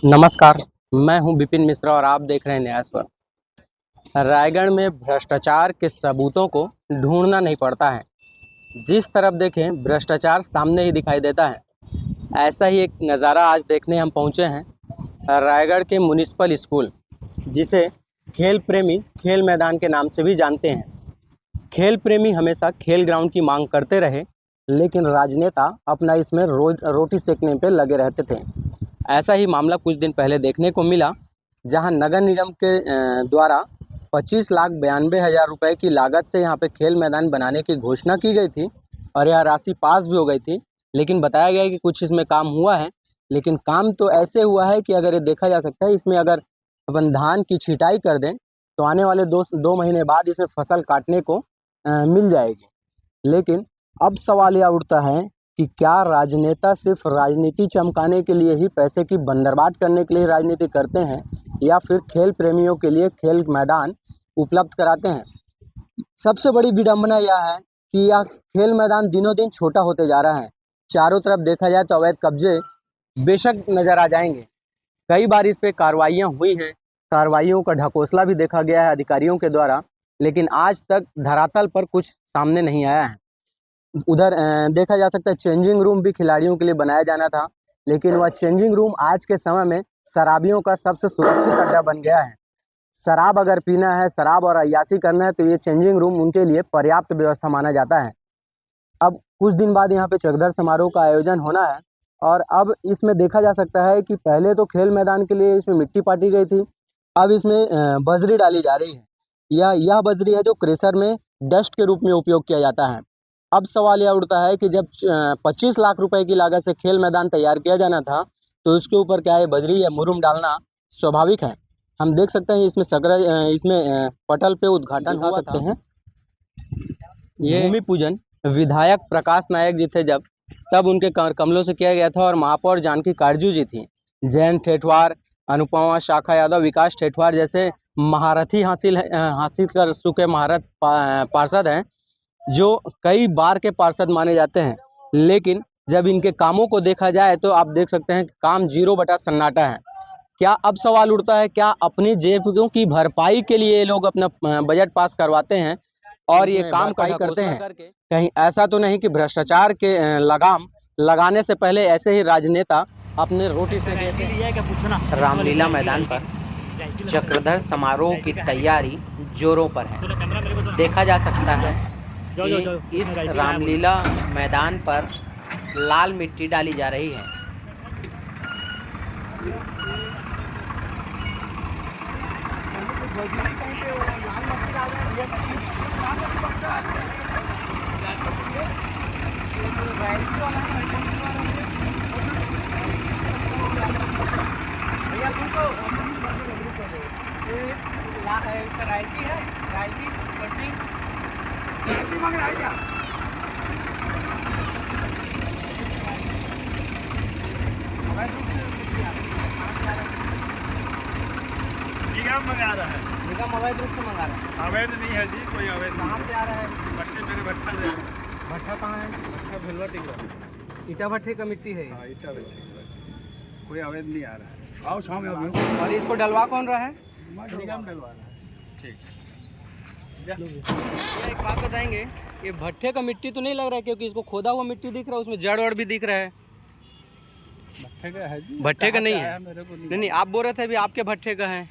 नमस्कार, मैं हूं विपिन मिश्रा और आप देख रहे हैं न्याय पर। रायगढ़ में भ्रष्टाचार के सबूतों को ढूंढना नहीं पड़ता है। जिस तरफ देखें भ्रष्टाचार सामने ही दिखाई देता है। ऐसा ही एक नज़ारा आज देखने हम पहुंचे हैं रायगढ़ के म्युनिसिपल स्कूल, जिसे खेल प्रेमी खेल मैदान के नाम से भी जानते हैं। खेल प्रेमी हमेशा खेल ग्राउंड की मांग करते रहे, लेकिन राजनेता अपना इसमें रोज रोटी सेकने पे लगे रहते थे। ऐसा ही मामला कुछ दिन पहले देखने को मिला, जहां नगर निगम के द्वारा 25,92,000 रुपए की लागत से यहां पे खेल मैदान बनाने की घोषणा की गई थी और यह राशि पास भी हो गई थी। लेकिन बताया गया है कि कुछ इसमें काम हुआ है, लेकिन काम तो ऐसे हुआ है कि अगर ये देखा जा सकता है, इसमें अगर अपन धान की छिटाई कर दें तो आने वाले दो महीने बाद इसमें फसल काटने को मिल जाएगी। लेकिन अब सवाल यह उठता है कि क्या राजनेता सिर्फ राजनीति चमकाने के लिए ही, पैसे की बंदरबाट करने के लिए राजनीति करते हैं, या फिर खेल प्रेमियों के लिए खेल मैदान उपलब्ध कराते हैं? सबसे बड़ी विडंबना यह है कि यह खेल मैदान दिनों दिन छोटा होते जा रहा है। चारों तरफ देखा जाए तो अवैध कब्जे बेशक नजर आ जाएंगे। कई बार इस पे कार्रवाइयाँ हुई हैं, कार्रवाइयों का ढकोसला भी देखा गया है अधिकारियों के द्वारा, लेकिन आज तक धरातल पर कुछ सामने नहीं आया है। उधर देखा जा सकता है चेंजिंग रूम भी खिलाड़ियों के लिए बनाया जाना था, लेकिन वह चेंजिंग रूम आज के समय में शराबियों का सबसे सुरक्षित अड्डा बन गया है। शराब अगर पीना है, शराब और अय्याशी करना है, तो ये चेंजिंग रूम उनके लिए पर्याप्त व्यवस्था माना जाता है। अब कुछ दिन बाद यहाँ पे चकधर समारोह का आयोजन होना है, और अब इसमें देखा जा सकता है कि पहले तो खेल मैदान के लिए इसमें मिट्टी पाटी गई थी, अब इसमें बजरी डाली जा रही है। यह बजरी है जो क्रेशर में डस्ट के रूप में उपयोग किया जाता है। अब सवाल यह उठता है कि जब 25 लाख रुपए की लागत से खेल मैदान तैयार किया जाना था, तो इसके ऊपर क्या है, बजरी या मुरुम डालना स्वाभाविक है। हम देख सकते हैं इसमें पटल पे उद्घाटन हो सकते हैं। ये भूमि पूजन विधायक प्रकाश नायक जी थे जब, तब उनके कमलों से किया गया था, और महापौर जानकी काटजू जी थी। जयंत ठेठवार, अनुपमा शाखा यादव, विकास ठेठवार जैसे महारथी हासिल कर चुके महारथ पार्षद हैं, जो कई बार के पार्षद माने जाते हैं। लेकिन जब इनके कामों को देखा जाए तो आप देख सकते हैं कि काम 0 बटा सन्नाटा है। क्या अब सवाल उठता है, क्या अपनी जेबों की भरपाई के लिए ये लोग अपना बजट पास करवाते हैं और ये काम काई करते हैं? कहीं ऐसा तो नहीं कि भ्रष्टाचार के लगाम लगाने से पहले ऐसे ही राजनेता अपने रोटी से रामलीला मैदान पर चक्रधर समारोह की तैयारी जोरों पर है। देखा जा सकता है कि इस रामलीला मैदान पर लाल मिट्टी डाली जा रही है। निगम मंगा रहा है। निगम अवैध रूप से मंगा रहा है। अवैध नहीं है जी, कोई अवैध कहाँ नहीं से आ रहा है? भट्टे मेरे भट्टा से है। भट्टा कहाँ है? भट्टा भेलवा टिकरा। ईटा भट्टे का मिट्टी है ये। हाँ, ईटा भट्टे, कोई अवैध नहीं आ रहा है। आओ शाम में और इसको डलवा कौन रहा है? निगम डलवा रहा है। ठीक। ये एक बात बताएंगे, ये भट्टे का मिट्टी तो नहीं लग रहा है, क्योंकि इसको खोदा हुआ मिट्टी दिख रहा है, उसमें जड़ वड़ भी दिख रहा है। भट्टे का है जी। भट्टे का नहीं कहाँ से है? आया मेरे को नहीं, आप बोल रहे थे अभी आपके भट्टे का है।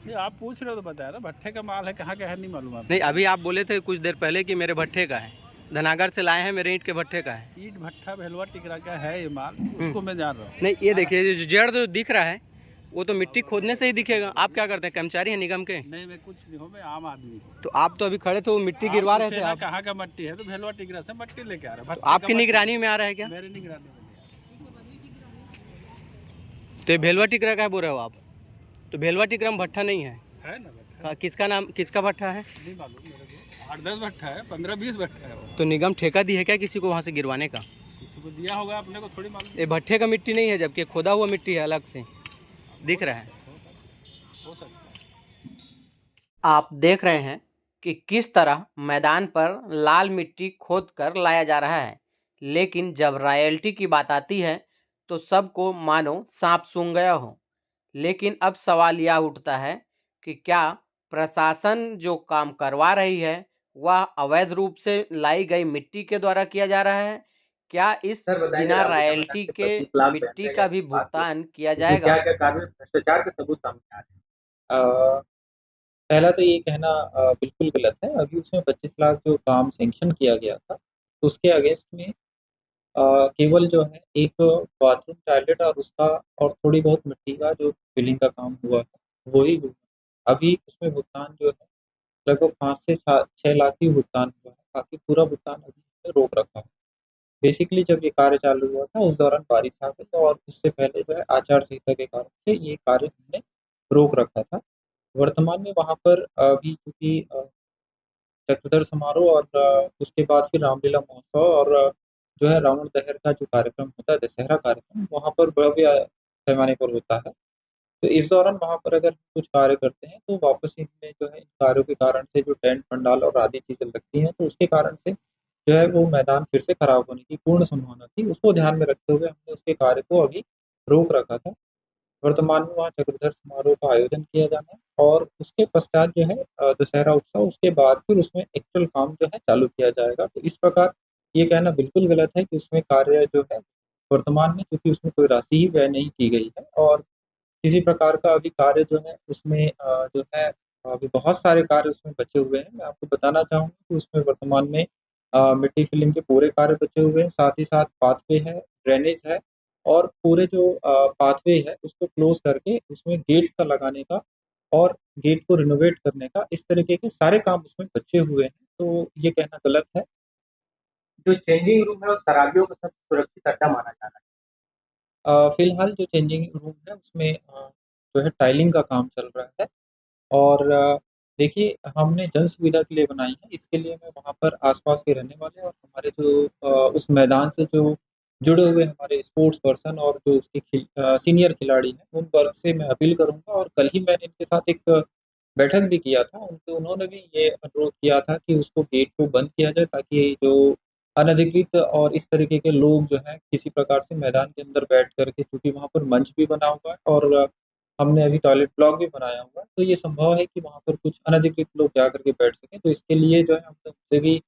ये आप पूछ रहे हो तो बताया ना, भट्टे का माल है, कहाँ का है नहीं मालूम आपको। नहीं, अभी आप बोले थे कुछ देर पहले कि मेरे भट्टे का है, धनागर से लाए हैं, मेरे ईंट के भट्टे का है। ईट भट्टा भेलवा टिकरा का है ये माल, उसको मैं जान रहा हूँ। नहीं, ये देखिए जो जड़ जो दिख रहा है वो तो मिट्टी खोदने से ही दिखेगा। आप क्या करते हैं, कर्मचारी हैं निगम के? नहीं, मैं कुछ नहीं हूँ, मैं आम आदमी हूँ। तो आप तो अभी खड़े थे, वो मिट्टी गिरवा रहे थे आप। कहाँ का मट्टी है, तो भेलवा टिकरा से मट्टी लेके आ रहा है। तो आपकी निगरानी में आ रहा है क्या? मेरी निगरानी में तो ये भेलवा टिकरा का बोल रहे हो आप? तो भेलवा टिकरा में भट्टा नहीं है ना भट्टा। किसका नाम, किसका भट्टा है? नहीं मालूम मेरे को। 8-10 भट्टा है, 15-20 भट्टा है वो। तो निगम ठेका दी है क्या किसी को वहाँ से गिरवाने का? किसी को दिया होगा, अपने को थोड़ी मालूम। ये भट्टे का मिट्टी नहीं है, जबकि खोदा हुआ मिट्टी है, अलग से दिख रहा है। हो सकता है। आप देख रहे हैं कि किस तरह मैदान पर लाल मिट्टी खोद कर लाया जा रहा है, लेकिन जब रॉयल्टी की बात आती है तो सबको मानो सांप सूंघ गया हो। लेकिन अब सवाल यह उठता है कि क्या प्रशासन जो काम करवा रही है वह अवैध रूप से लाई गई मिट्टी के द्वारा किया जा रहा है? क्या इस सर बताएंगे बिना रामलीला मैदान रॉयल्टी के के 25 लाख मिट्टी बैठने का हैं भी पास में, भुगतान किया इसमें जाएगा? क्या-क्या कार्य में भ्रष्टाचार के सबूत सामने आ रहे हैं? पहला तो ये कहना बिल्कुल गलत है। अभी उसमें 25 लाख जो काम सैंक्शन किया गया था, उसके अगेंस्ट में केवल जो है एक बाथरूम, टॉयलेट और उसका और थोड़ी बहुत मिट्टी का जो फिलिंग का काम हुआ है, वो ही हुआ। अभी उसमें भुगतान जो है लगभग 5 से 6 लाख ही भुगतान हुआ है, बाकी पूरा भुगतान अभी उसमें रोक रखा है। बेसिकली जब ये कार्य चालू हुआ था उस दौरान बारिश आ गई और उससे पहले जो है आचार संहिता के कारण से ये कार्य हमने रोक रखा था। वर्तमान में वहाँ पर अभी चूँकि चक्रधर समारोह और उसके बाद फिर रामलीला महोत्सव और जो है रावण दहन का जो कार्यक्रम होता है, दशहरा कार्यक्रम, वहाँ पर भव्य पैमाने पर होता है। तो इस दौरान वहाँ पर अगर कुछ कार्य करते हैं, तो वापस इनमें जो है इन कार्यों के कारण से जो टेंट पंडाल और आदि चीज़ें लगती हैं, तो उसके कारण से जो है वो मैदान फिर से खराब होने की पूर्ण संभावना थी। उसको ध्यान में रखते हुए हमने उसके कार्य को अभी रोक रखा था। वर्तमान में वहाँ चक्रधर समारोह का आयोजन किया जाना है और उसके पश्चात जो है दशहरा उत्सव, उसके बाद फिर उसमें एक्चुअल काम जो है चालू किया जाएगा। तो इस प्रकार ये कहना बिल्कुल गलत है कि उसमें कार्य जो है वर्तमान में, क्योंकि उसमें कोई राशि ही व्यय नहीं की गई है और किसी प्रकार का अभी कार्य जो है उसमें जो है अभी बहुत सारे कार्य उसमें बचे हुए हैं। मैं आपको बताना चाहूँगा कि उसमें वर्तमान में मिट्टी फिलिंग के पूरे कार्य बचे हुए हैं, साथ ही साथ पाथवे है, ड्रेनेज है और पूरे जो पाथवे है उसको क्लोज़ करके उसमें गेट का लगाने का और गेट को रिनोवेट करने का, इस तरीके के सारे काम उसमें बचे हुए हैं। तो ये कहना गलत है। जो चेंजिंग रूम है वो शराबियों का सबसे सुरक्षित अड्डा माना जा रहा फिलहाल जो चेंजिंग रूम है उसमें जो है टाइलिंग का काम चल रहा है। और देखिए हमने जन सुविधा के लिए बनाई है, इसके लिए मैं वहाँ पर आस-पास के रहने वाले और हमारे जो उस मैदान से जो जुड़े हुए हमारे स्पोर्ट्स पर्सन और जो उसके सीनियर खिलाड़ी हैं, उन वर्ग से मैं अपील करूँगा और कल ही मैंने इनके साथ एक बैठक भी किया था। उनको उन्होंने भी ये अनुरोध किया था कि उसको गेट को बंद किया जाए ताकि जो अनधिकृत और इस तरीके के लोग जो हैं, किसी प्रकार से मैदान के अंदर बैठ कर के, क्योंकि वहाँ पर मंच भी बना हुआ है और हमने अभी टॉयलेट ब्लॉक भी बनाया हुआ है, तो ये संभव है कि वहाँ पर कुछ अनधिकृत लोग जा कर के बैठ सकें। तो इसके लिए जो है हमने उनसे भी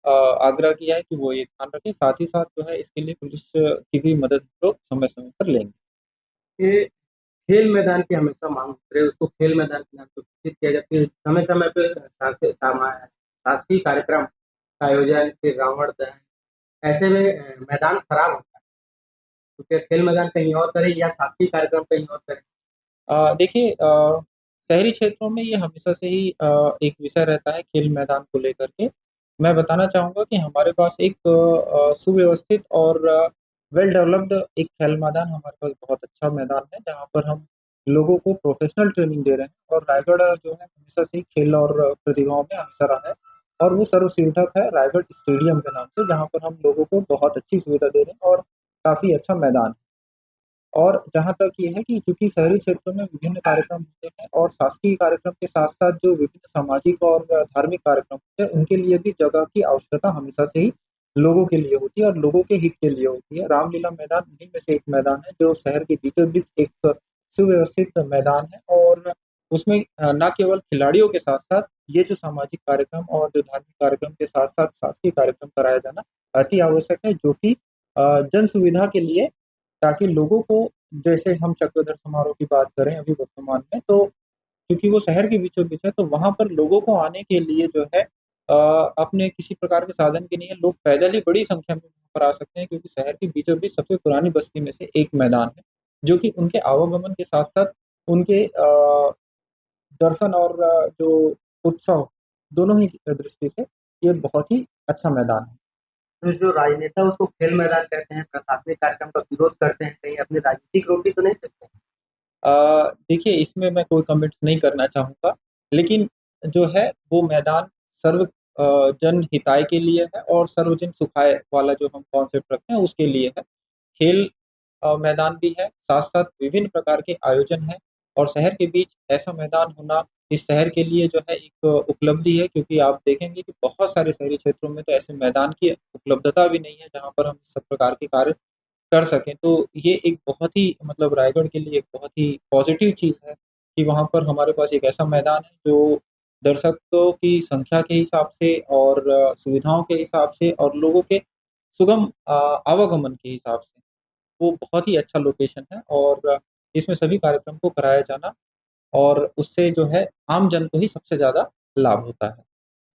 आग्रह किया है कि वो ये ध्यान रखें। साथ ही साथ जो है इसके लिए पुलिस की भी मदद हम लोग समय-समय पर लेंगे। है। ये खेल मैदान की हमेशा मांग होती है, उसको खेल मैदान के नाम से घोषित किया जाता है। समय-समय पे शासकीय कार्यक्रम का आयोजन, फिर रावण दहन, ऐसे में मैदान खराब होता है। तो क्या खेल मैदान कहीं और करें या शासकीय कार्यक्रम कहीं और करें? देखिए शहरी क्षेत्रों में ये हमेशा से ही एक विषय रहता है खेल मैदान को लेकर के। मैं बताना चाहूँगा कि हमारे पास एक सुव्यवस्थित और वेल डेवलप्ड एक खेल मैदान हमारे पास बहुत अच्छा मैदान है, जहाँ पर हम लोगों को प्रोफ़ेशनल ट्रेनिंग दे रहे हैं और रायगढ़ जो है हमेशा से ही खेल और प्रतिभाओं में आगे रहा है और वो सर्वसुविधक है रायगढ़ स्टेडियम के नाम से, जहाँ पर हम लोगों को बहुत अच्छी सुविधा दे रहे हैं और काफ़ी अच्छा मैदान है। और जहाँ तक ये है कि चूँकि शहरी क्षेत्रों में विभिन्न कार्यक्रम होते हैं और शासकीय कार्यक्रम के साथ-साथ जो विभिन्न सामाजिक और धार्मिक कार्यक्रम होते हैं, उनके लिए भी जगह की आवश्यकता हमेशा से ही लोगों के लिए होती है और लोगों के हित के लिए होती है। रामलीला मैदान उन्हीं में से एक मैदान है, जो शहर के बीचों-बीच एक सुव्यवस्थित मैदान है और उसमें ना केवल खिलाड़ियों के साथ-साथ ये जो सामाजिक कार्यक्रम और जो धार्मिक कार्यक्रम के साथ-साथ शासकीय कार्यक्रम कराया जाना अति आवश्यक है, जो कि जन सुविधा के लिए, ताकि लोगों को, जैसे हम चक्रधर समारोह की बात करें अभी वर्तमान में, तो क्योंकि वो शहर के बीचों-बीच है, तो वहाँ पर लोगों को आने के लिए जो है अपने किसी प्रकार के साधन के नहीं है, लोग पैदल ही बड़ी संख्या में वहाँ पर आ सकते हैं, क्योंकि शहर के बीचों-बीच सबसे पुरानी बस्ती में से एक मैदान है, जो कि उनके आवागमन के साथ-साथ उनके दर्शन और जो उत्सव, दोनों ही दृष्टि से ये बहुत ही अच्छा मैदान है। तो जो राजनेता उसको खेल मैदान कहते हैं, प्रशासनिक कार्यक्रम का विरोध करते हैं, कहीं अपनी राजनीतिक रोटी तो नहीं सेकते हैं? देखिए इसमें मैं कोई कमेंट्स नहीं करना चाहूँगा, लेकिन जो है वो मैदान सर्व जन हिताय के लिए है और सर्वजन सुखाय वाला जो हम कॉन्सेप्ट रखते हैं उसके लिए है। खेल मैदान भी है, साथ-साथ विभिन्न प्रकार के आयोजन हैं और शहर के बीच ऐसा मैदान होना इस शहर के लिए जो है एक उपलब्धि है, क्योंकि आप देखेंगे कि बहुत सारे शहरी क्षेत्रों में तो ऐसे मैदान की उपलब्धता भी नहीं है, जहाँ पर हम सब प्रकार के कार्य कर सकें। तो ये एक बहुत ही मतलब रायगढ़ के लिए एक बहुत ही पॉज़िटिव चीज़ है कि वहाँ पर हमारे पास एक ऐसा मैदान है जो दर्शकों की संख्या के हिसाब से और सुविधाओं के हिसाब से और लोगों के सुगम आवागमन के हिसाब से, वो बहुत ही अच्छा लोकेशन है और इसमें सभी कार्यक्रम को कराया जाना और उससे जो है आम जन को ही सबसे ज़्यादा लाभ होता है।